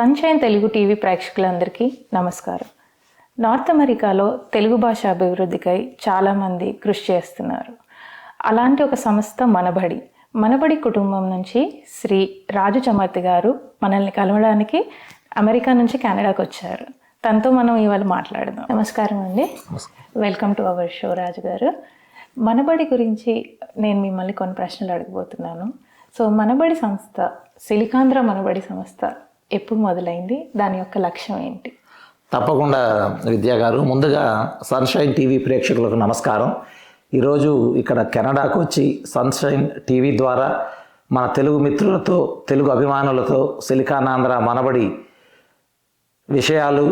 Sunshine Telugu TV ప్రేక్షకులందరికీ నమస్కారం. North అమెరికాలో తెలుగు భాష అభివృద్ధికై చాలామంది కృషి చేస్తున్నారు. అలాంటి ఒక సంస్థ మనబడి కుటుంబం నుంచి శ్రీ రాజు చమర్తి గారు మనల్ని కలవడానికి అమెరికా నుంచి కెనడాకి వచ్చారు. తనతో మనం ఇవాళ మాట్లాడదాం. నమస్కారం అండి. వెల్కమ్ టు అవర్ షో రాజు గారు. మనబడి గురించి నేను మిమ్మల్ని కొన్ని ప్రశ్నలు అడగబోతున్నాను. సో మనబడి సంస్థ, సిలికాంధ్ర మనబడి సంస్థ ఎప్పుడు మొదలైంది? దాని యొక్క లక్ష్యం ఏంటి? తప్పకుండా విద్యా గారు, ముందుగా సన్షైన్ టీవీ ప్రేక్షకులకు నమస్కారం. ఈరోజు ఇక్కడ కెనడాకు వచ్చి సన్షైన్ టీవీ ద్వారా మన తెలుగు మిత్రులతో, తెలుగు అభిమానులతో సిలికానాంధ్ర మనబడి విషయాలు,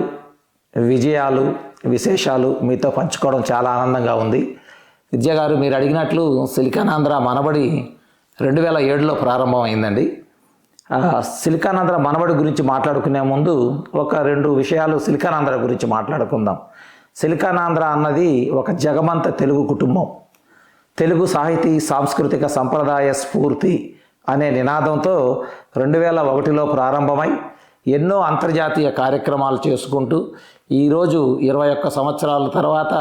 విజయాలు, విశేషాలు మీతో పంచుకోవడం చాలా ఆనందంగా ఉంది. విద్యా గారు, మీరు అడిగినట్లు సిలికానాంధ్ర మనబడి 2007లో ప్రారంభమైందండి. సిలికానాంధ్ర మనబడి గురించి మాట్లాడుకునే ముందు ఒక 2 విషయాలు సిలికానాంధ్ర గురించి మాట్లాడుకుందాం. సిలికానాంధ్ర అన్నది ఒక జగమంత తెలుగు కుటుంబం. తెలుగు సాహితీ, సాంస్కృతిక సంప్రదాయ స్ఫూర్తి అనే నినాదంతో 2001లో ప్రారంభమై ఎన్నో అంతర్జాతీయ కార్యక్రమాలు చేసుకుంటూ ఈరోజు 21 సంవత్సరాల తర్వాత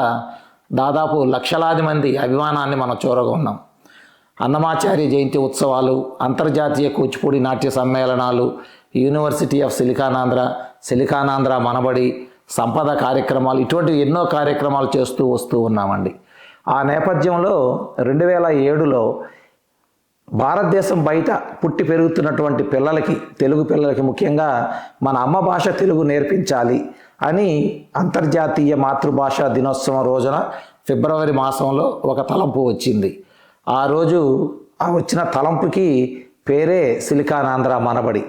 దాదాపు లక్షలాది మంది అభిమానాన్ని మనం చూరగొన్నాం. అన్నమాచార్య జయంతి ఉత్సవాలు, అంతర్జాతీయ కూచిపూడి నాట్య సమ్మేళనాలు, యూనివర్సిటీ ఆఫ్ సిలికానాంధ్ర మనబడి, సంపద కార్యక్రమాలు, ఇటువంటి ఎన్నో కార్యక్రమాలు చేస్తూ వస్తూ ఉన్నామండి. ఆ నేపథ్యంలో 2007లో భారతదేశం బయట పుట్టి పెరుగుతున్నటువంటి పిల్లలకి, తెలుగు పిల్లలకి ముఖ్యంగా మన అమ్మ భాష తెలుగు నేర్పించాలి అని అంతర్జాతీయ మాతృభాష దినోత్సవం రోజున ఫిబ్రవరి మాసంలో ఒక తలంపు వచ్చింది. ఆ రోజు వచ్చిన తలంపుకి పేరే సిలికానాంధ్ర మనబడి.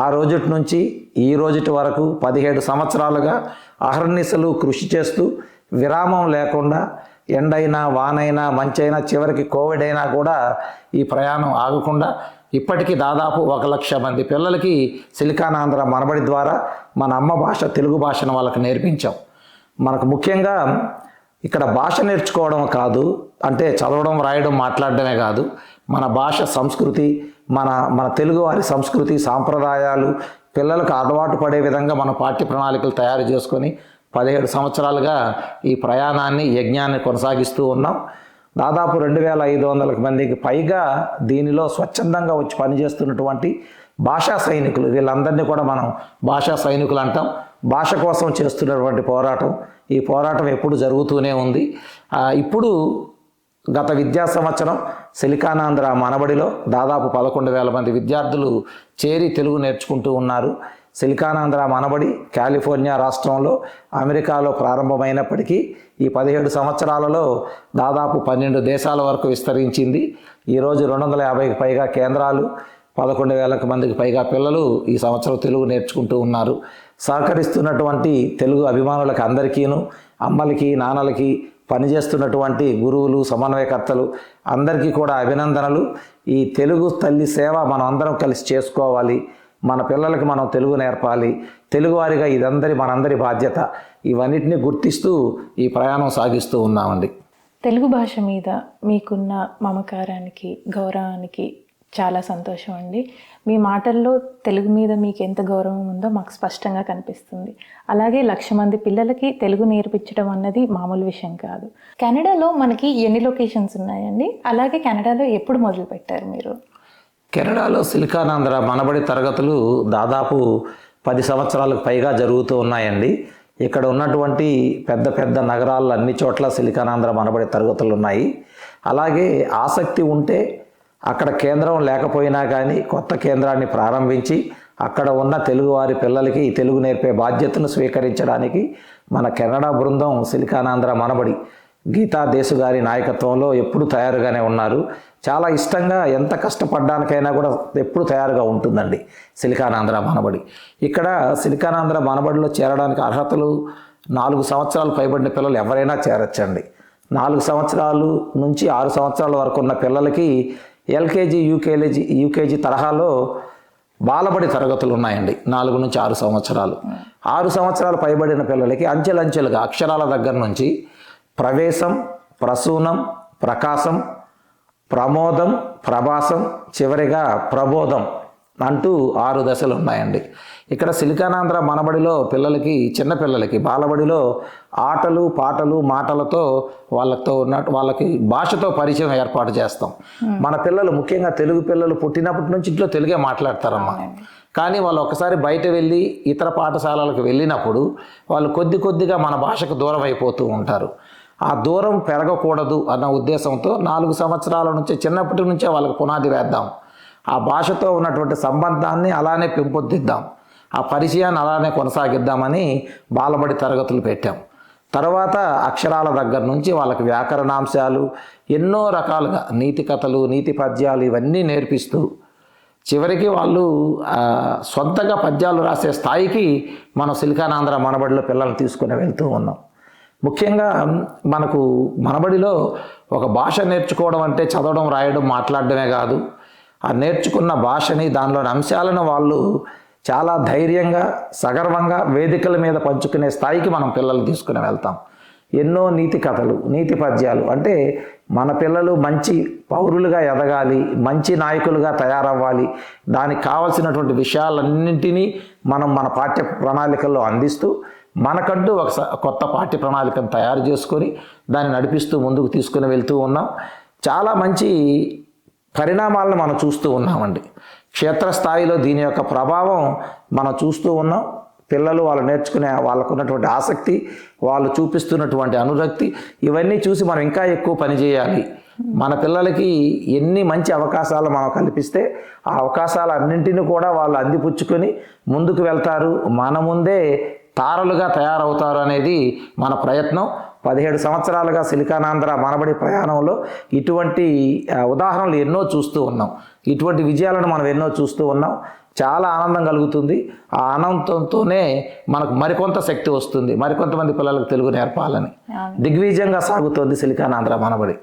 ఆ రోజుటి నుంచి ఈ రోజుటి వరకు 17 సంవత్సరాలుగా అహర్నిశలు కృషి చేస్తూ విరామం లేకుండా ఎండైనా, వానైనా, మంచైనా, చివరికి కోవిడ్ అయినా కూడా ఈ ప్రయాణం ఆగకుండా ఇప్పటికీ దాదాపు 1,00,000 మంది పిల్లలకి సిలికానాంధ్ర మనబడి ద్వారా మన అమ్మ భాష తెలుగు భాషను వాళ్ళకి నేర్పించాం. మనకు ముఖ్యంగా ఇక్కడ భాష నేర్చుకోవడం కాదు, అంటే చదవడం, రాయడం, మాట్లాడడమే కాదు, మన భాష, సంస్కృతి, మన తెలుగు వారి సంస్కృతి, సాంప్రదాయాలు పిల్లలకు అలవాటు పడే విధంగా మన పాఠ్య ప్రణాళికలు తయారు చేసుకొని 17 సంవత్సరాలుగా ఈ ప్రయాణాన్ని, యజ్ఞాన్ని కొనసాగిస్తూ ఉన్నాం. దాదాపు 2,500 మందికి పైగా దీనిలో స్వచ్ఛందంగా వచ్చి పనిచేస్తున్నటువంటి భాషా సైనికులు, వీళ్ళందరినీ కూడా మనం భాషా సైనికులు అంటాం. భాష కోసం చేస్తున్నటువంటి పోరాటం, ఈ పోరాటం ఎప్పుడు జరుగుతూనే ఉంది. ఇప్పుడు గత విద్యా సంవత్సరం సిలికానాంధ్ర మనబడిలో దాదాపు 11,000 మంది విద్యార్థులు చేరి తెలుగు నేర్చుకుంటూ ఉన్నారు. సిలికానాంధ్ర మనబడి కాలిఫోర్నియా రాష్ట్రంలో, అమెరికాలో ప్రారంభమైనప్పటికీ ఈ 17 సంవత్సరాలలో దాదాపు 12 దేశాల వరకు విస్తరించింది. ఈరోజు 250కి పైగా కేంద్రాలు, 11,000 మందికి పైగా పిల్లలు ఈ సంవత్సరం తెలుగు నేర్చుకుంటూ ఉన్నారు. సహకరిస్తున్నటువంటి తెలుగు అభిమానులకు అందరికీను, అమ్మలకి, నాన్నలకి, పనిచేస్తున్నటువంటి గురువులు, సమన్వయకర్తలు అందరికీ కూడా అభినందనలు. ఈ తెలుగు తల్లి సేవ మనం అందరం కలిసి చేసుకోవాలి. మన పిల్లలకి మనం తెలుగు నేర్పాలి. తెలుగువారిగా మనందరి బాధ్యత. ఇవన్నిటిని గుర్తిస్తూ ఈ ప్రయాణం సాగిస్తూ ఉన్నామండి. తెలుగు భాష మీద మీకున్న మమకారానికి, గౌరవానికి చాలా సంతోషం అండి. మీ మాటల్లో తెలుగు మీద మీకు ఎంత గౌరవం ఉందో మాకు స్పష్టంగా కనిపిస్తుంది. అలాగే 1,00,000 మంది పిల్లలకి తెలుగు నేర్పించడం అన్నది మామూలు విషయం కాదు. కెనడాలో మనకి ఎన్ని లొకేషన్స్ ఉన్నాయండి? అలాగే కెనడాలో ఎప్పుడు మొదలు పెట్టారు మీరు? కెనడాలో సిలికానాంధ్ర మనబడి తరగతులు దాదాపు 10 సంవత్సరాలకు పైగా జరుగుతూ ఉన్నాయండి. ఇక్కడ ఉన్నటువంటి పెద్ద పెద్ద నగరాల్లో అన్ని చోట్ల సిలికానాంధ్ర మనబడి తరగతులు ఉన్నాయి. అలాగే ఆసక్తి ఉంటే అక్కడ కేంద్రం లేకపోయినా కానీ కొత్త కేంద్రాన్ని ప్రారంభించి అక్కడ ఉన్న తెలుగువారి పిల్లలకి తెలుగు నేర్పే బాధ్యతను స్వీకరించడానికి మన కెనడా బృందం సిలికానాంధ్ర మనబడి గీతా దేశు గారి నాయకత్వంలో ఎప్పుడు తయారుగానే ఉన్నారు. చాలా ఇష్టంగా, ఎంత కష్టపడడానికైనా కూడా ఎప్పుడు తయారుగా ఉంటుందండి సిలికానాంధ్ర మనబడి. ఇక్కడ సిలికానాంధ్ర మనబడిలో చేరడానికి అర్హతలు 4 సంవత్సరాలు పైబడిన పిల్లలు ఎవరైనా చేరొచ్చండి. 4 సంవత్సరాలు నుంచి 6 సంవత్సరాల వరకు ఉన్న పిల్లలకి ఎల్కేజీ, యూకేజీ తరహాలో బాలబడి తరగతులు ఉన్నాయండి. 4 నుంచి 6 సంవత్సరాలు. 6 సంవత్సరాలు పైబడిన పిల్లలకి అంచెలంచెలుగా అక్షరాల దగ్గర నుంచి ప్రవేశం, ప్రసూనం, ప్రకాశం, ప్రమోదం, ప్రభాసం, చివరిగా ప్రబోధం అంటూ 6 దశలు ఉన్నాయండి. ఇక్కడ సిలికానాంధ్ర మనబడిలో పిల్లలకి, చిన్నపిల్లలకి బాలబడిలో ఆటలు, పాటలు, మాటలతో వాళ్ళకి భాషతో పరిచయం ఏర్పాటు చేస్తాం. మన పిల్లలు, ముఖ్యంగా తెలుగు పిల్లలు పుట్టినప్పటి నుంచి ఇంట్లో తెలుగే మాట్లాడతారమ్మా. కానీ వాళ్ళు ఒకసారి బయట వెళ్ళి ఇతర పాఠశాలలకు వెళ్ళినప్పుడు వాళ్ళు కొద్దిగా మన భాషకు దూరం అయిపోతూ ఉంటారు. ఆ దూరం పెరగకూడదు అన్న ఉద్దేశంతో 4 సంవత్సరాల నుంచి, చిన్నప్పటి నుంచే వాళ్ళకి పునాది వేద్దాం. ఆ భాషతో ఉన్నటువంటి సంబంధాన్ని అలానే పెంపొందిద్దాం, ఆ పరిచయాన్ని అలానే కొనసాగిద్దామని బాలబడి తరగతులు పెట్టాం. తర్వాత అక్షరాల దగ్గర నుంచి వాళ్ళకి వ్యాకరణాంశాలు, ఎన్నో రకాలుగా నీతి కథలు, నీతి పద్యాలు ఇవన్నీ నేర్పిస్తూ చివరికి వాళ్ళు సొంతంగా పద్యాలు రాసే స్థాయికి మనం సిలికానాంధ్ర మనబడిలో పిల్లల్ని తీసుకుని వెళ్తూ ఉన్నాం. ముఖ్యంగా మనకు మనబడిలో ఒక భాష నేర్చుకోవడం అంటే చదవడం, రాయడం, మాట్లాడడమే కాదు. ఆ నేర్చుకున్న భాషని, దానిలోని అంశాలను వాళ్ళు చాలా ధైర్యంగా, సగర్వంగా వేదికల మీద పంచుకునే స్థాయికి మనం పిల్లలు తీసుకుని వెళ్తాం. ఎన్నో నీతి కథలు, నీతి పద్యాలు, అంటే మన పిల్లలు మంచి పౌరులుగా ఎదగాలి, మంచి నాయకులుగా తయారవ్వాలి, దానికి కావాల్సినటువంటి విషయాలన్నింటినీ మనం మన పాఠ్య ప్రణాళికల్లో అందిస్తూ మనకంటూ ఒక కొత్త పాఠ్య ప్రణాళికను తయారు చేసుకొని దాన్ని నడిపిస్తూ ముందుకు తీసుకుని వెళ్తూ ఉన్నాం. చాలా మంచి పరిణామాలను మనం చూస్తూ ఉన్నామండి. క్షేత్రస్థాయిలో దీని యొక్క ప్రభావం మనం చూస్తూ ఉన్నాం. పిల్లలు వాళ్ళు నేర్చుకునే, వాళ్ళకు ఉన్నటువంటి ఆసక్తి, వాళ్ళు చూపిస్తున్నటువంటి అనురక్తి, ఇవన్నీ చూసి మనం ఇంకా ఎక్కువ పని చేయాలి. మన పిల్లలకి ఎన్ని మంచి అవకాశాలు మనం కల్పిస్తే ఆ అవకాశాలన్నింటినీ కూడా వాళ్ళు అందిపుచ్చుకొని ముందుకు వెళ్తారు, మన ముందే తారలుగా తయారవుతారు అనేది మన ప్రయత్నం. 17 సంవత్సరాలుగా సిలికానాంధ్ర మనబడి ప్రయాణంలో ఇటువంటి ఉదాహరణలు ఎన్నో చూస్తూ ఉన్నాం. ఇటువంటి విజయాలను మనం ఎన్నో చూస్తూ ఉన్నాం. చాలా ఆనందం కలుగుతుంది. ఆ ఆనందంతోనే మనకు మరికొంత శక్తి వస్తుంది, మరికొంతమంది పిల్లలకు తెలుగు నేర్పాలని. దిగ్విజయంగా సాగుతోంది సిలికానాంధ్ర మనబడి.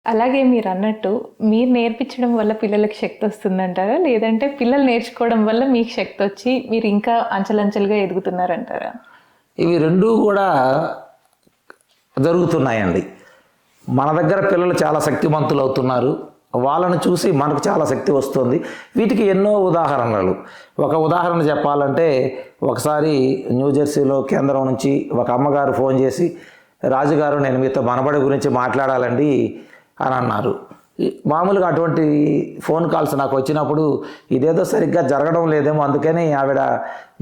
అలాగే మీరు అన్నట్టు మీరు నేర్పించడం వల్ల పిల్లలకి శక్తి వస్తుందంటారా, లేదంటే పిల్లలు నేర్చుకోవడం వల్ల మీకు శక్తి వచ్చి మీరు ఇంకా అంచెలంచెలుగా ఎదుగుతున్నారంటారా? ఇవి రెండూ కూడా జరుగుతున్నాయండి. మన దగ్గర పిల్లలు చాలా శక్తివంతులు అవుతున్నారు, వాళ్ళని చూసి మనకు చాలా శక్తి వస్తుంది. వీటికి ఎన్నో ఉదాహరణలు. ఒక ఉదాహరణ చెప్పాలంటే, ఒకసారి న్యూజెర్సీలో కేంద్రం నుంచి ఒక అమ్మగారు ఫోన్ చేసి, రాజుగారు నేను మీతో మనబడి గురించి మాట్లాడాలండి అని అన్నారు. మామూలుగా అటువంటి ఫోన్ కాల్స్ నాకు వచ్చినప్పుడు ఇదేదో సరిగ్గా జరగడం లేదేమో, అందుకని ఆవిడ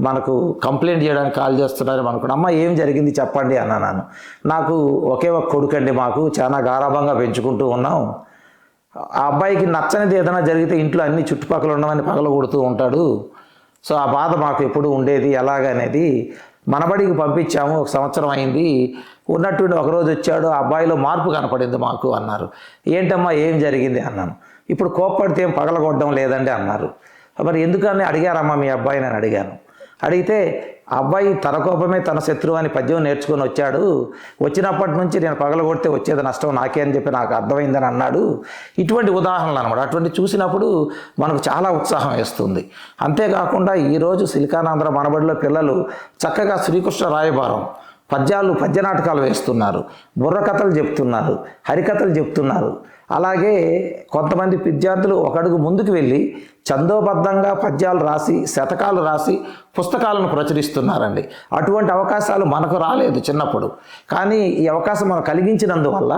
మనకు కంప్లైంట్ చేయడానికి కాల్ చేస్తున్నారని అనుకున్నాను. అమ్మ ఏం జరిగింది చెప్పండి అన్నాను. నాకు ఒకే ఒక కొడుకండి, మాకు చాలా గారాభంగా పెంచుకుంటూ ఉన్నాం. ఆ అబ్బాయికి నచ్చనిది ఏదైనా జరిగితే ఇంట్లో అన్ని చుట్టుపక్కల ఉన్నవన్నీ పగలగొడుతూ ఉంటాడు. సో ఆ బాధ మాకు ఎప్పుడు ఉండేది, ఎలాగనేది మనబడికి పంపించాము. 1 సంవత్సరం అయింది. ఉన్నట్టుండి ఒకరోజు వచ్చాడు, ఆ అబ్బాయిలో మార్పు కనపడింది మాకు అన్నారు. ఏంటమ్మా ఏం జరిగింది అన్నాను. ఇప్పుడు కోప్పడితే ఏం పగలగొట్టడం లేదండి అన్నారు. మరి ఎందుకని అడిగారమ్మా మీ అబ్బాయిని అని అడిగాను. అడిగితే ఆ అబ్బాయి తన కోపమే తన శత్రువు అని పద్యం నేర్చుకొని వచ్చాడు, వచ్చినప్పటి నుంచి నేను పగలగొడితే వచ్చేది నష్టం నాకే అని చెప్పి నాకు అర్థమైందని అన్నాడు. ఇటువంటి ఉదాహరణలు అనమాట. అటువంటి చూసినప్పుడు మనకు చాలా ఉత్సాహం వేస్తుంది. అంతేకాకుండా ఈరోజు సిలికానాంధ్ర మనబడిలో పిల్లలు చక్కగా శ్రీకృష్ణ రాయబారం పద్యాలు, పద్య నాటకాలు వేస్తున్నారు, బుర్రకథలు చెప్తున్నారు, హరికథలు చెప్తున్నారు. అలాగే కొంతమంది విద్యార్థులు ఒక అడుగు ముందుకు వెళ్ళి ఛందోబద్ధంగా పద్యాలు రాసి, శతకాలు రాసి పుస్తకాలను ప్రచురిస్తున్నారండి. అటువంటి అవకాశాలు మనకు రాలేదు చిన్నప్పుడు. కానీ ఈ అవకాశం మనం కలిగించినందువల్ల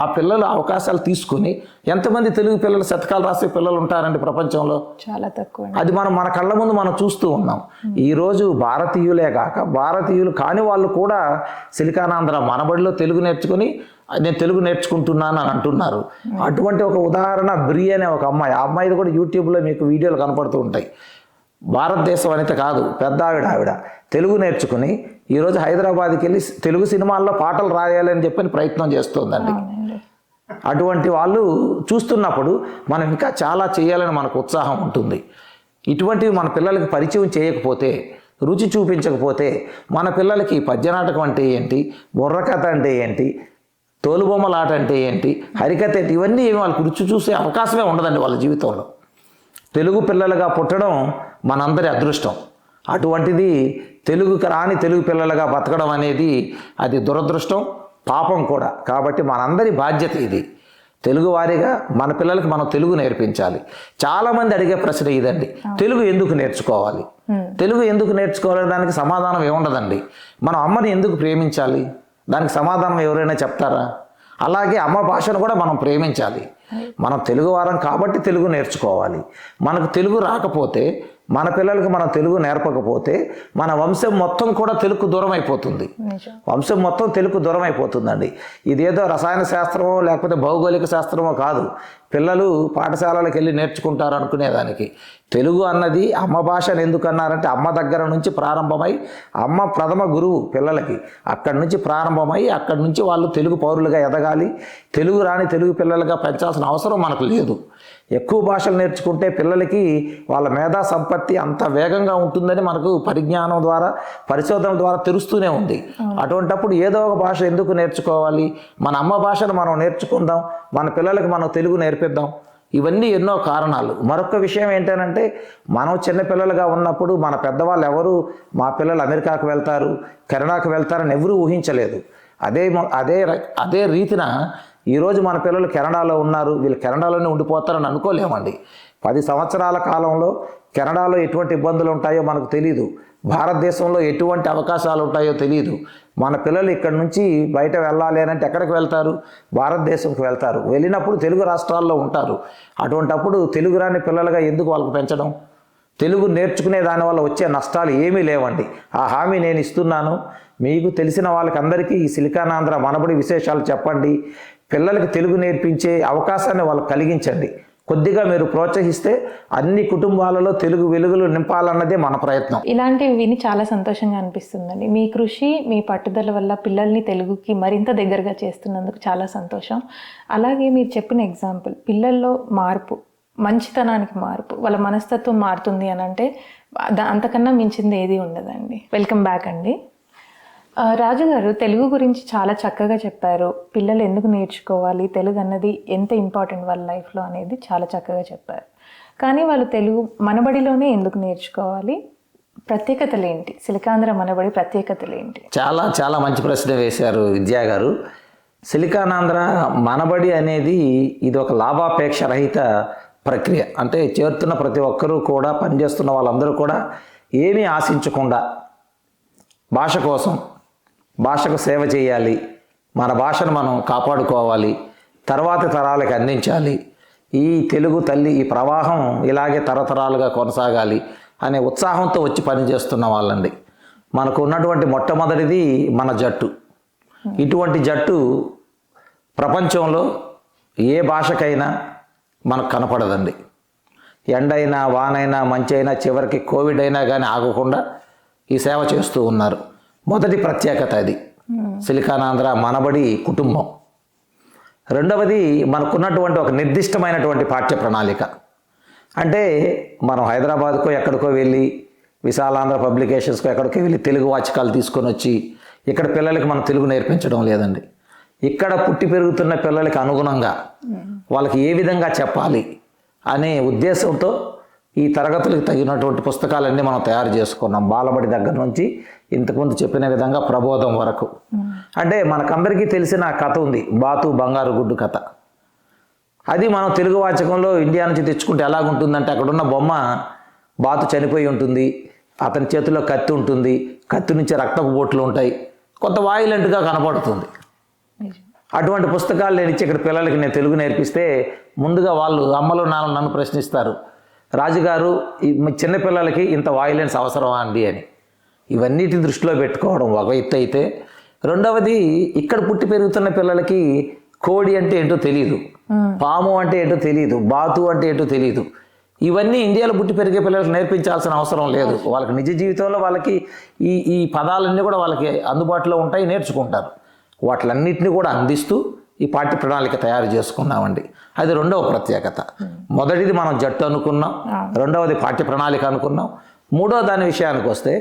ఆ పిల్లలు అవకాశాలు తీసుకుని, ఎంతమంది తెలుగు పిల్లలు శతకాలు రాసే పిల్లలు ఉంటారండి ప్రపంచంలో? చాలా తక్కువ. అది మన కళ్ళ ముందు మనం చూస్తూ ఉన్నాం. ఈరోజు భారతీయులే కాక భారతీయులు కాని వాళ్ళు కూడా సిలికానాంధ్ర మనబడిలో తెలుగు నేర్చుకుని నేను తెలుగు నేర్చుకుంటున్నాను అని అంటున్నారు. అటువంటి ఒక ఉదాహరణ బ్రి అనే ఒక అమ్మాయి, ఆ అమ్మాయిది కూడా యూట్యూబ్లో మీకు వీడియోలు కనపడుతూ ఉంటాయి. భారతదేశ వనిత కాదు, పెద్ద ఆవిడ తెలుగు నేర్చుకుని ఈరోజు హైదరాబాద్కి వెళ్ళి తెలుగు సినిమాల్లో పాటలు రాయాలని చెప్పని ప్రయత్నం చేస్తుందండి. అటువంటి వాళ్ళు చూస్తున్నప్పుడు మనం ఇంకా చాలా చేయాలని మనకు ఉత్సాహం ఉంటుంది. ఇటువంటివి మన పిల్లలకి పరిచయం చేయకపోతే, రుచి చూపించకపోతే, మన పిల్లలకి పద్యనాటకం అంటే ఏంటి, బుర్రకథ అంటే ఏంటి, తోలుబొమ్మలాట అంటే ఏంటి, హరికథ ఏంటి, ఇవన్నీ వాళ్ళకి రుచి చూసే అవకాశమే ఉండదండి వాళ్ళ జీవితంలో. తెలుగు పిల్లలుగా పుట్టడం మనందరి అదృష్టం. అటువంటిది తెలుగుకి రాని తెలుగు పిల్లలుగా బతకడం అనేది అది దురదృష్టం, పాపం కూడా. కాబట్టి మనందరి బాధ్యత ఇది. తెలుగు వారిగా మన పిల్లలకి మనం తెలుగు నేర్పించాలి. చాలామంది అడిగే ప్రశ్న ఇదండి, తెలుగు ఎందుకు నేర్చుకోవాలి, తెలుగు ఎందుకు నేర్చుకోవాలి? దానికి సమాధానం ఏముండదండి. మనం అమ్మని ఎందుకు ప్రేమించాలి, దానికి సమాధానం ఎవరైనా చెప్తారా? అలాగే అమ్మ భాషను కూడా మనం ప్రేమించాలి. మనం తెలుగు వారం కాబట్టి తెలుగు నేర్చుకోవాలి. మనకు తెలుగు రాకపోతే, మన పిల్లలకు మనం తెలుగు నేర్పకపోతే మన వంశం మొత్తం కూడా తెలుగు దూరం అయిపోతుంది. వంశం మొత్తం తెలుగు దూరం అయిపోతుందండి. ఇదేదో రసాయన శాస్త్రమో లేకపోతే భౌగోళిక శాస్త్రమో కాదు, పిల్లలు పాఠశాలలకు వెళ్ళి నేర్చుకుంటారు అనుకునేదానికి. తెలుగు అన్నది అమ్మ భాషను ఎందుకు అన్నారంటే, అమ్మ దగ్గర నుంచి ప్రారంభమై, అమ్మ ప్రథమ గురువు పిల్లలకి, అక్కడి నుంచి ప్రారంభమై అక్కడి నుంచి వాళ్ళు తెలుగు పౌరులుగా ఎదగాలి. తెలుగు రాని తెలుగు పిల్లలుగా పెంచాల్సిన అవసరం మనకు లేదు. ఎక్కువ భాషలు నేర్చుకుంటే పిల్లలకి వాళ్ళ మేధా సంపత్తి అంత వేగంగా ఉంటుందని మనకు పరిజ్ఞానం ద్వారా, పరిశోధన ద్వారా తెలుస్తూనే ఉంది. అటువంటప్పుడు ఏదో ఒక భాష ఎందుకు నేర్చుకోవాలి? మన అమ్మ భాషను మనం నేర్చుకుందాం, మన పిల్లలకి మనం తెలుగు నేర్పిద్దాం. ఇవన్నీ ఎన్నో కారణాలు. మరొక విషయం ఏంటంటే, మనం చిన్నపిల్లలుగా ఉన్నప్పుడు మన పెద్దవాళ్ళు ఎవరు మా పిల్లలు అమెరికాకు వెళ్తారు, కెనడాకు వెళ్తారని ఎవరూ ఊహించలేదు. అదే రీతిన ఈరోజు మన పిల్లలు కెనడాలో ఉన్నారు, వీళ్ళు కెనడాలోనే ఉండిపోతారని అనుకోలేమండి. 10 సంవత్సరాల కాలంలో కెనడాలో ఎటువంటి ఇబ్బందులు ఉంటాయో మనకు తెలియదు, భారతదేశంలో ఎటువంటి అవకాశాలు ఉంటాయో తెలియదు. మన పిల్లలు ఇక్కడి నుంచి బయట వెళ్ళాలి అని అంటే ఎక్కడికి వెళ్తారు? భారతదేశంకి వెళ్తారు. వెళ్ళినప్పుడు తెలుగు రాష్ట్రాల్లో ఉంటారు. అటువంటప్పుడు తెలుగు రాని పిల్లలుగా ఎందుకు వాళ్ళకు పెంచడం? తెలుగు నేర్చుకునే దానివల్ల వచ్చే నష్టాలు ఏమీ లేవండి. ఆ హామీ నేను ఇస్తున్నాను. మీకు తెలిసిన వాళ్ళకి అందరికీ ఈ సిలికానాంధ్ర మనబడి విశేషాలు చెప్పండి. పిల్లలకి తెలుగు నేర్పించే అవకాశాన్ని వాళ్ళకి కలిగించండి. కొద్దిగా మీరు ప్రోత్సహిస్తే అన్ని కుటుంబాలలో తెలుగు వెలుగులు నింపాలన్నదే మన ప్రయత్నం. ఇలాంటివి విని చాలా సంతోషంగా అనిపిస్తుందండి. మీ కృషి, మీ పట్టుదల వల్ల పిల్లల్ని తెలుగుకి మరింత దగ్గరగా చేస్తున్నందుకు చాలా సంతోషం. అలాగే మీరు చెప్పిన ఎగ్జాంపుల్, పిల్లల్లో మార్పు, మంచితనానికి మార్పు, వాళ్ళ మనస్తత్వం మారుతుంది అని అంటే అంతకన్నా మించింది ఏది ఉండదండి. వెల్కమ్ బ్యాక్ అండి. రాజు గారు, తెలుగు గురించి చాలా చక్కగా చెప్పారు. పిల్లలు ఎందుకు నేర్చుకోవాలి, తెలుగు అన్నది ఎంత ఇంపార్టెంట్ వాళ్ళ లైఫ్లో అనేది చాలా చక్కగా చెప్పారు. కానీ వాళ్ళు తెలుగు మనబడిలోనే ఎందుకు నేర్చుకోవాలి, ప్రత్యేకతలు ఏంటి, సిలికాంధ్ర మనబడి ప్రత్యేకతలు ఏంటి? చాలా చాలా మంచి ప్రశ్న వేశారు విద్యా గారు. సిలికానాంధ్ర మనబడి అనేది ఇది ఒక లాభాపేక్ష రహిత ప్రక్రియ. అంటే చేరుతున్న ప్రతి ఒక్కరూ కూడా, పనిచేస్తున్న వాళ్ళందరూ కూడా ఏమీ ఆశించకుండా భాష కోసం, భాషకు సేవ చేయాలి, మన భాషను మనం కాపాడుకోవాలి, తర్వాతి తరాలకు అందించాలి, ఈ తెలుగు తల్లి ఈ ప్రవాహం ఇలాగే తరతరాలుగా కొనసాగాలి అనే ఉత్సాహంతో వచ్చి పనిచేస్తున్న వాళ్ళండి. మనకు ఉన్నటువంటి మొట్టమొదటిది మన జట్టు. ఇటువంటి జట్టు ప్రపంచంలో ఏ భాషకైనా మనకు కనపడదండి. ఎండైనా, వానైనా, మంచైనా, చివరికి కోవిడ్ అయినా కానీ ఆగకుండా ఈ సేవ చేస్తూ ఉన్నారు. మొదటి ప్రత్యేకత అది సిలికానాంధ్ర మనబడి కుటుంబం. రెండవది, మనకున్నటువంటి ఒక నిర్దిష్టమైనటువంటి పాఠ్య ప్రణాళిక. అంటే మనం హైదరాబాద్కో ఎక్కడికో వెళ్ళి, విశాలాంధ్ర పబ్లికేషన్స్కో ఎక్కడికో వెళ్ళి తెలుగు వాచకాలు తీసుకొని వచ్చి ఇక్కడ పిల్లలకి మనం తెలుగు నేర్పించడం లేదండి. ఇక్కడ పుట్టి పెరుగుతున్న పిల్లలకి అనుగుణంగా వాళ్ళకి ఏ విధంగా చెప్పాలి అనే ఉద్దేశంతో ఈ తరగతులకు తగినటువంటి పుస్తకాలన్నీ మనం తయారు చేసుకున్నాం. బాలబడి దగ్గర నుంచి ఇంతకుముందు చెప్పిన విధంగా ప్రబోధం వరకు. అంటే మనకందరికీ తెలిసిన కథ ఉంది, బాతు బంగారు గుడ్డు కథ. అది మనం తెలుగు వాచకంలో ఇండియా నుంచి తెచ్చుకుంటే ఎలాగుంటుందంటే, అక్కడున్న బొమ్మ బాతు చనిపోయి ఉంటుంది, అతని చేతిలో కత్తి ఉంటుంది, కత్తి నుంచి రక్తపు బొట్లు ఉంటాయి, కొంత వాయిలెంట్గా కనపడుతుంది. అటువంటి పుస్తకాలు నేను ఇచ్చి ఇక్కడ పిల్లలకి నేను తెలుగు నేర్పిస్తే ముందుగా వాళ్ళు అమ్మలు నాన్న నన్ను ప్రశ్నిస్తారు, రాజుగారు ఈ చిన్నపిల్లలకి ఇంత వాయిలెన్స్ అవసరమా అండి అని. ఇవన్నిటి దృష్టిలో పెట్టుకోవడం ఒక ఎత్తు అయితే, రెండవది ఇక్కడ పుట్టి పెరుగుతున్న పిల్లలకి కోడి అంటే ఏంటో తెలియదు, పాము అంటే ఏంటో తెలియదు, బాతు అంటే ఏంటో తెలియదు. ఇవన్నీ ఇండియాలో పుట్టి పెరిగే పిల్లలకు నేర్పించాల్సిన అవసరం లేదు. వాళ్ళకి నిజ జీవితంలో వాళ్ళకి ఈ పదాలన్నీ కూడా వాళ్ళకి అందుబాటులో ఉంటాయి, నేర్చుకుంటారు. వాటిలన్నింటినీ కూడా అందిస్తూ ఈ పాఠ్య ప్రణాళిక తయారు చేసుకున్నామండి. అది రెండవ ప్రత్యేకత. మొదటిది మనం జట్టు అనుకున్నాం, రెండవది పాఠ్య ప్రణాళిక అనుకున్నాం. మూడో దాని విషయానికి వస్తే,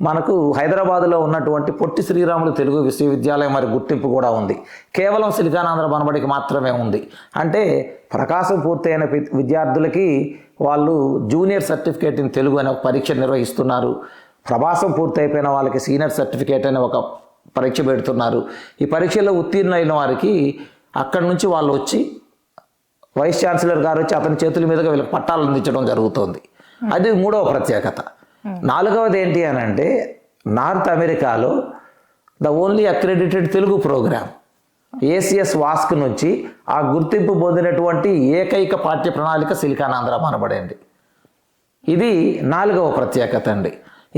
మనకు హైదరాబాదులో ఉన్నటువంటి పొట్టి శ్రీరాములు తెలుగు విశ్వవిద్యాలయం మరి గుర్తింపు కూడా ఉంది. కేవలం సిలికానాంధ్ర మనబడికి మాత్రమే ఉంది. అంటే ప్రకాశం పూర్తయిన విద్యార్థులకి వాళ్ళు జూనియర్ సర్టిఫికేట్ ఇన్ తెలుగు అనే ఒక పరీక్ష నిర్వహిస్తున్నారు. ప్రవాసం పూర్తయిపోయిన వాళ్ళకి సీనియర్ సర్టిఫికేట్ అనే ఒక పరీక్ష పెడుతున్నారు. ఈ పరీక్షలో ఉత్తీర్ణులైన వారికి అక్కడి నుంచి వాళ్ళు వచ్చి వైస్ ఛాన్సలర్ గారు వచ్చి అతని చేతుల మీదుగా వీళ్ళకి పట్టాలు అందించడం జరుగుతుంది. అది మూడవ ప్రత్యేకత. నాలుగవది ఏంటి అని అంటే నార్త్ అమెరికాలో the only accredited Telugu programme ACS వాస్క్ నుంచి ఆ గుర్తింపు పొందినటువంటి ఏకైక పాఠ్య ప్రణాళిక సిలికానాంధ్ర మనబడి అండి. ఇది నాలుగవ ప్రత్యేకత అండి.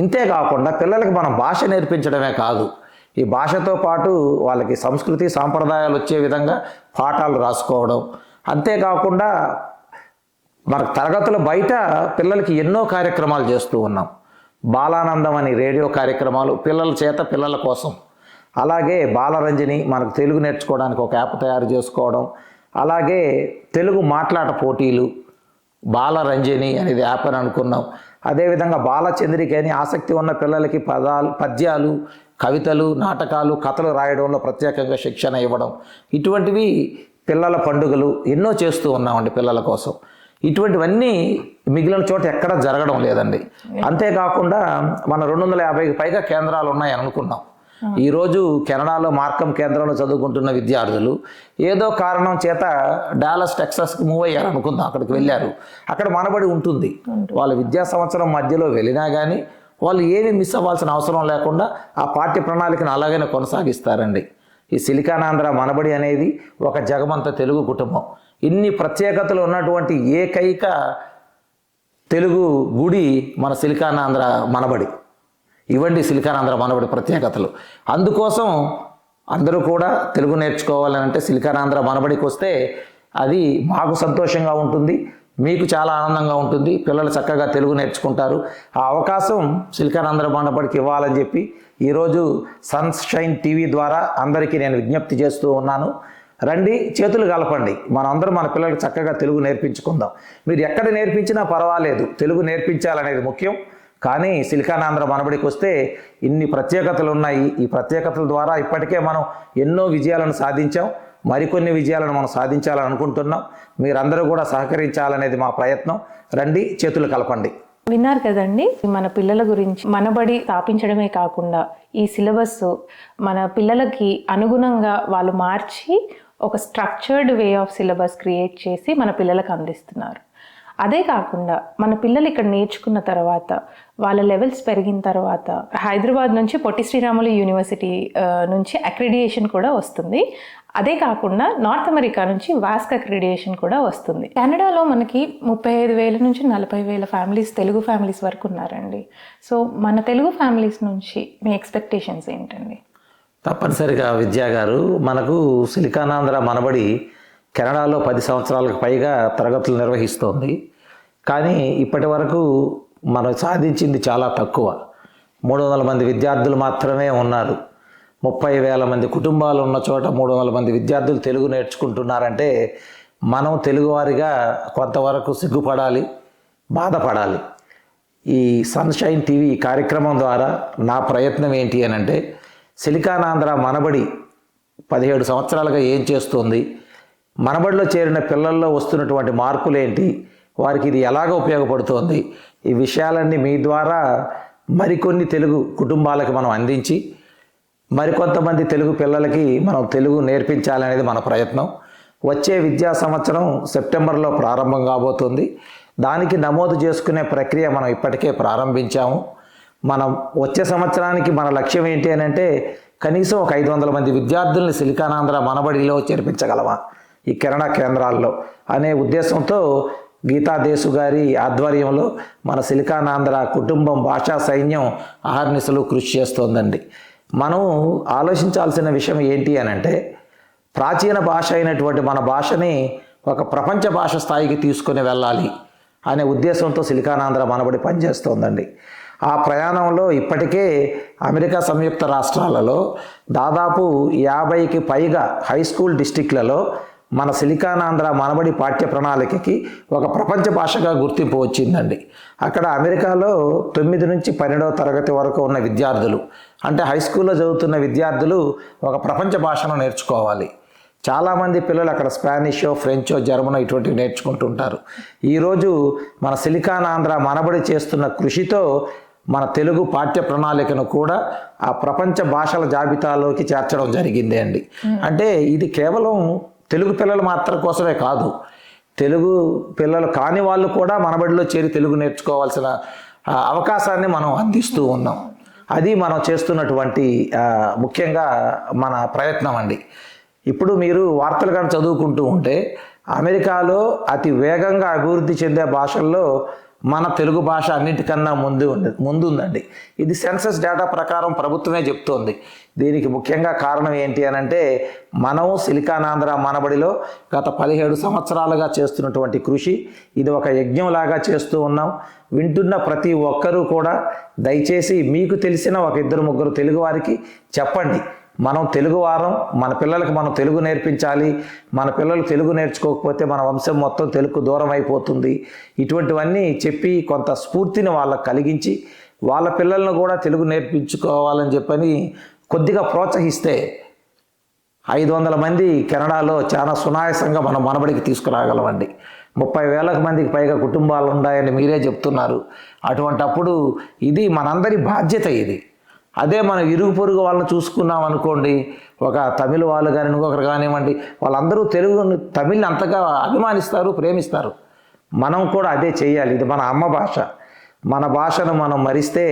ఇంతేకాకుండా పిల్లలకి మనం భాష నేర్పించడమే కాదు, ఈ భాషతో పాటు వాళ్ళకి సంస్కృతి సాంప్రదాయాలు వచ్చే విధంగా పాఠాలు రాసుకోవడం, అంతేకాకుండా మనకు తరగతుల బయట పిల్లలకి ఎన్నో కార్యక్రమాలు చేస్తూ ఉన్నాం. బాలానందం అని రేడియో కార్యక్రమాలు పిల్లల చేత పిల్లల కోసం, అలాగే బాలరంజని మనకు తెలుగు నేర్చుకోవడానికి ఒక యాప్ తయారు చేసుకోవడం, అలాగే తెలుగు మాట్లాట పోటీలు బాలరంజని అనేది యాప్ అని అనుకున్నాం. అదేవిధంగా బాలచంద్రిక అని ఆసక్తి ఉన్న పిల్లలకి పద్యాలు, కవితలు, నాటకాలు, కథలు రాయడంలో ప్రత్యేకంగా శిక్షణ ఇవ్వడం, ఇటువంటివి పిల్లల పండుగలు ఎన్నో చేస్తూ ఉన్నామండి పిల్లల కోసం. ఇటువంటివన్నీ మిగిలిన చోట ఎక్కడ జరగడం లేదండి. అంతేకాకుండా మన 250కి పైగా కేంద్రాలు ఉన్నాయని అనుకున్నాం. ఈరోజు కెనడాలో మార్కం కేంద్రంలో చదువుకుంటున్న విద్యార్థులు ఏదో కారణం చేత డాలస్ టెక్సాస్కి మూవ్ అయ్యారు అనుకుందాం, అక్కడికి వెళ్ళారు. అక్కడ మనబడి ఉంటుంది. వాళ్ళ విద్యా సంవత్సరం మధ్యలో వెళ్ళినా కానీ వాళ్ళు ఏమీ మిస్ అవ్వాల్సిన అవసరం లేకుండా ఆ పాఠ్య ప్రణాళికను అలాగనే కొనసాగిస్తారండి. ఈ సిలికానాంధ్ర మనబడి అనేది ఒక జగమంత తెలుగు కుటుంబం. ఇన్ని ప్రత్యేకతలు ఉన్నటువంటి ఏకైక తెలుగు గుడి మన సిలికానాంధ్ర మనబడి. ఇవండి సిలికానాంధ్ర మనబడి ప్రత్యేకతలు. అందుకోసం అందరూ కూడా తెలుగు నేర్చుకోవాలని అంటే సిలికానాంధ్ర మనబడికి వస్తే అది మాకు సంతోషంగా ఉంటుంది, మీకు చాలా ఆనందంగా ఉంటుంది. పిల్లలు చక్కగా తెలుగు నేర్చుకుంటారు. ఆ అవకాశం సిలికానాంధ్ర మనబడికి ఇవ్వాలని చెప్పి ఈరోజు సన్షైన్ టీవీ ద్వారా అందరికీ నేను విజ్ఞప్తి చేస్తూ ఉన్నాను. రండి, చేతులు కలపండి, మనందరం మన పిల్లలకి చక్కగా తెలుగు నేర్పించుకుందాం. మీరు ఎక్కడ నేర్పించినా పర్వాలేదు, తెలుగు నేర్పించాలనేది ముఖ్యం. కానీ సిలికానాంధ్ర మనబడికి వస్తే ఇన్ని ప్రత్యేకతలు ఉన్నాయి. ఈ ప్రత్యేకతల ద్వారా ఇప్పటికే మనం ఎన్నో విజయాలను సాధించాం, మరికొన్ని విజయాలను మనం సాధించాలని అనుకుంటున్నాం. మీరందరూ కూడా సహకరించాలనేది మా ప్రయత్నం. రండి, చేతులు కలపండి. విన్నారు కదండి, మన పిల్లల గురించి మనబడి స్థాపించడమే కాకుండా ఈ సిలబస్ మన పిల్లలకి అనుగుణంగా వాళ్ళు మార్చి ఒక structured way of syllabus create చేసి మన పిల్లలకు అందిస్తున్నారు. అదే కాకుండా మన పిల్లలు ఇక్కడ నేర్చుకున్న తర్వాత వాళ్ళ లెవెల్స్ పెరిగిన తర్వాత హైదరాబాద్ నుంచి పొట్టి శ్రీరాములు యూనివర్సిటీ నుంచి అక్రిడియేషన్ కూడా వస్తుంది. అదే కాకుండా నార్త్ అమెరికా నుంచి వాస్క్ అక్రిడియేషన్ కూడా వస్తుంది. కెనడాలో మనకి 35,000 నుంచి 40,000 ఫ్యామిలీస్, తెలుగు ఫ్యామిలీస్ వరకు ఉన్నారండి. సో మన తెలుగు ఫ్యామిలీస్ నుంచి మీ ఎక్స్పెక్టేషన్స్ ఏంటండి? తప్పనిసరిగా విద్యా గారు, మనకు సిలికానాంధ్ర మనబడి కెనడాలో 10 సంవత్సరాలకు పైగా తరగతులు నిర్వహిస్తోంది. కానీ ఇప్పటి వరకు మనం సాధించింది చాలా తక్కువ. 300 మంది విద్యార్థులు మాత్రమే ఉన్నారు. 30,000 మంది కుటుంబాలు ఉన్న చోట 300 మంది విద్యార్థులు తెలుగు నేర్చుకుంటున్నారంటే మనం తెలుగువారిగా కొంతవరకు సిగ్గుపడాలి, బాధపడాలి. ఈ సన్షైన్ టీవీ కార్యక్రమం ద్వారా నా ప్రయత్నం ఏంటి అని అంటే సిలికానాంధ్ర మనబడి 17 సంవత్సరాలుగా ఏం చేస్తుంది, మనబడిలో చేరిన పిల్లల్లో వస్తున్నటువంటి మార్పులు ఏంటి, వారికి ఇది ఎలాగ ఉపయోగపడుతోంది, ఈ విషయాలన్నీ మీ ద్వారా మరికొన్ని తెలుగు కుటుంబాలకు మనం అందించి మరికొంతమంది తెలుగు పిల్లలకి మనం తెలుగు నేర్పించాలనేది మన ప్రయత్నం. వచ్చే విద్యా సంవత్సరం సెప్టెంబర్లో ప్రారంభం కాబోతుంది. దానికి నమోదు చేసుకునే ప్రక్రియ మనం ఇప్పటికే ప్రారంభించాము. మనం వచ్చే సంవత్సరానికి మన లక్ష్యం ఏంటి అని అంటే కనీసం ఒక 500 మంది విద్యార్థుల్ని సిలికానాంధ్ర మనబడిలో చేర్పించగలమా ఈ కెనడా కేంద్రాల్లో అనే ఉద్దేశంతో గీతాదేశు గారి ఆధ్వర్యంలో మన సిలికానాంధ్ర కుటుంబం భాషా సైన్యం అహర్నిశలు కృషి చేస్తోందండి. మనం ఆలోచించాల్సిన విషయం ఏంటి అని అంటే ప్రాచీన భాష అయినటువంటి మన భాషని ఒక ప్రపంచ భాష స్థాయికి తీసుకొని వెళ్ళాలి అనే ఉద్దేశంతో సిలికానాంధ్ర మనబడి పనిచేస్తోందండి. ఆ ప్రయాణంలో ఇప్పటికే అమెరికా సంయుక్త రాష్ట్రాలలో దాదాపు 50కి పైగా హై స్కూల్ డిస్టిక్లలో మన సిలికానాంధ్ర మనబడి పాఠ్య ప్రణాళికకి ఒక ప్రపంచ భాషగా గుర్తింపు వచ్చిందండి. అక్కడ అమెరికాలో 9 నుంచి 12వ తరగతి వరకు ఉన్న విద్యార్థులు, అంటే హై స్కూల్లో చదువుతున్న విద్యార్థులు ఒక ప్రపంచ భాషను నేర్చుకోవాలి. చాలామంది పిల్లలు అక్కడ స్పానిషో, ఫ్రెంచో, జర్మనో ఇటువంటివి నేర్చుకుంటుంటారు. ఈరోజు మన సిలికానాంధ్ర మనబడి చేస్తున్న కృషితో మన తెలుగు పాఠ్య ప్రణాళికను కూడా ఆ ప్రపంచ భాషల జాబితాలోకి చేర్చడం జరిగింది అండి. అంటే ఇది కేవలం తెలుగు పిల్లల మాత్రం కోసమే కాదు, తెలుగు పిల్లలు కాని వాళ్ళు కూడా మనబడిలో చేరి తెలుగు నేర్చుకోవాల్సిన అవకాశాన్ని మనం అందిస్తూ ఉన్నాం. అది మనం చేస్తున్నటువంటి ముఖ్యంగా మన ప్రయత్నం అండి. ఇప్పుడు మీరు వార్తలు కానీ చదువుకుంటూ ఉంటే అమెరికాలో అతి వేగంగా అభివృద్ధి చెందే భాషల్లో మన తెలుగు భాష అన్నిటికన్నా ముందుందండి. ఇది సెన్సస్ డేటా ప్రకారం ప్రభుత్వమే చెప్తోంది. దీనికి ముఖ్యంగా కారణం ఏంటి అని అంటే మనం సిలికానాంధ్ర మనబడిలో గత 17 సంవత్సరాలుగా చేస్తున్నటువంటి కృషి. ఇది ఒక యజ్ఞంలాగా చేస్తూ ఉన్నాం. వింటున్న ప్రతి ఒక్కరూ కూడా దయచేసి మీకు తెలిసిన ఒక 2-3 తెలుగు వారికి చెప్పండి. మనం తెలుగువారం, మన పిల్లలకు మనం తెలుగు నేర్పించాలి. మన పిల్లలు తెలుగు నేర్చుకోకపోతే మన వంశం మొత్తం తెలుగు దూరం అయిపోతుంది. ఇటువంటివన్నీ చెప్పి కొంత స్ఫూర్తిని వాళ్ళకు కలిగించి వాళ్ళ పిల్లలను కూడా తెలుగు నేర్పించుకోవాలని చెప్పని కొద్దిగా ప్రోత్సహిస్తే 500 మంది కెనడాలో చాలా సునాయాసంగా మనం మనబడికి తీసుకురాగలమండి. 30,000 మందికి పైగా కుటుంబాలు ఉన్నాయని మీరే చెప్తున్నారు. అటువంటప్పుడు ఇది మనందరి బాధ్యత. ఇది అదే మనం ఇరుగు పొరుగు వాళ్ళని చూసుకున్నాం అనుకోండి, ఒక తమిళ వాళ్ళు కానీ ఇంకొకరు కానివ్వండి, వాళ్ళందరూ తమిళ్ని అంతగా అభిమానిస్తారు, ప్రేమిస్తారు. మనం కూడా అదే చేయాలి. ఇది మన అమ్మ భాష. మన భాషను మనం మరిస్తే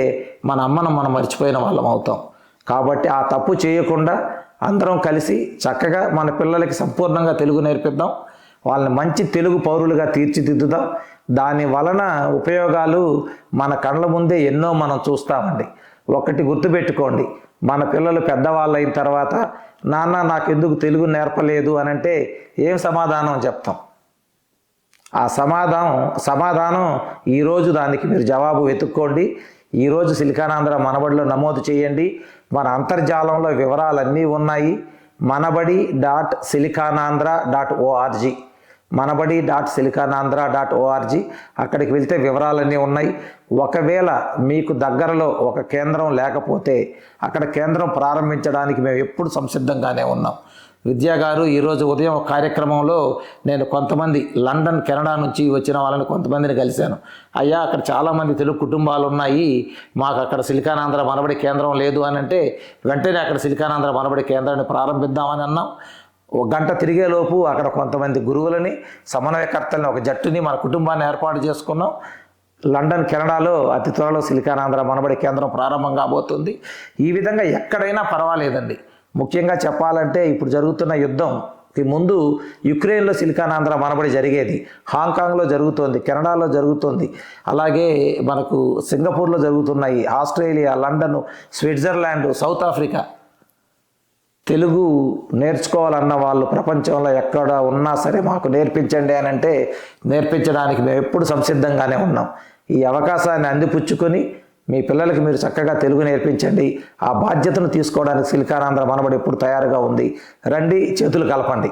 మన అమ్మను మనం మర్చిపోయిన వాళ్ళం అవుతాం. కాబట్టి ఆ తప్పు చేయకుండా అందరం కలిసి చక్కగా మన పిల్లలకి సంపూర్ణంగా తెలుగు నేర్పిద్దాం. వాళ్ళని మంచి తెలుగు పౌరులుగా తీర్చిదిద్దుదాం. దాని వలన ఉపయోగాలు మన కళ్ళ ముందే ఎన్నో మనం చూస్తామండి. ఒకటి గుర్తుపెట్టుకోండి, మన పిల్లలు పెద్దవాళ్ళు అయిన తర్వాత నాన్న నాకెందుకు తెలుగు నేర్పలేదు అని అంటే ఏం సమాధానం చెప్తాం? ఆ సమాధానం ఈరోజు దానికి మీరు జవాబు వెతుక్కోండి. ఈరోజు సిలికానాంధ్ర మనబడిలో నమోదు చేయండి. మన అంతర్జాలంలో వివరాలన్నీ ఉన్నాయి. manabadi.silicanandra.org manabadi.silicanandra.org అక్కడికి వెళ్తే వివరాలన్నీ ఉన్నాయి. ఒకవేళ మీకు దగ్గరలో ఒక కేంద్రం లేకపోతే అక్కడ కేంద్రం ప్రారంభించడానికి మేము ఎప్పుడు సంసిద్ధంగానే ఉన్నాం. విద్యా గారు ఈరోజు ఉదయం కార్యక్రమంలో నేను కొంతమంది లండన్, కెనడా నుంచి వచ్చిన వాళ్ళని కొంతమందిని కలిశాను. అయ్యా, అక్కడ చాలామంది తెలుగు కుటుంబాలు ఉన్నాయి, మాకు అక్కడ సిలికానాంధ్ర మనబడి కేంద్రం లేదు అని అంటే వెంటనే అక్కడ సిలికానాంధ్ర మనబడి కేంద్రాన్ని ప్రారంభిద్దామని అన్నాం. 1 గంట తిరిగేలోపు అక్కడ కొంతమంది గురువులని, సమన్వయకర్తలని, ఒక జట్టుని, మన కుటుంబాన్ని ఏర్పాటు చేసుకున్నాం. లండన్, కెనడాలో అతి త్వరలో సిలికానాంధ్ర మనబడి కేంద్రం ప్రారంభం కాబోతుంది. ఈ విధంగా ఎక్కడైనా పర్వాలేదండి. ముఖ్యంగా చెప్పాలంటే ఇప్పుడు జరుగుతున్న యుద్ధంకి ముందు యుక్రెయిన్లో సిలికానాంధ్ర మనబడి జరిగేది, హాంకాంగ్లో జరుగుతోంది, కెనడాలో జరుగుతోంది, అలాగే మనకు సింగపూర్లో జరుగుతున్నాయి, Australia, London, Switzerland, South Africa. Telugu నేర్చుకోవాలన్న వాళ్ళు ప్రపంచంలో ఎక్కడ ఉన్నా సరే మాకు నేర్పించండి అని అంటే నేర్పించడానికి మేము ఎప్పుడు సంసిద్ధంగానే ఉన్నాం. ఈ అవకాశాన్ని అందిపుచ్చుకొని మీ పిల్లలకి మీరు చక్కగా తెలుగు నేర్పించండి. ఆ బాధ్యతను తీసుకోవడానికి సిలికానాంధ్ర మనబడి ఎప్పుడు తయారుగా ఉంది. రండి, చేతులు కలపండి.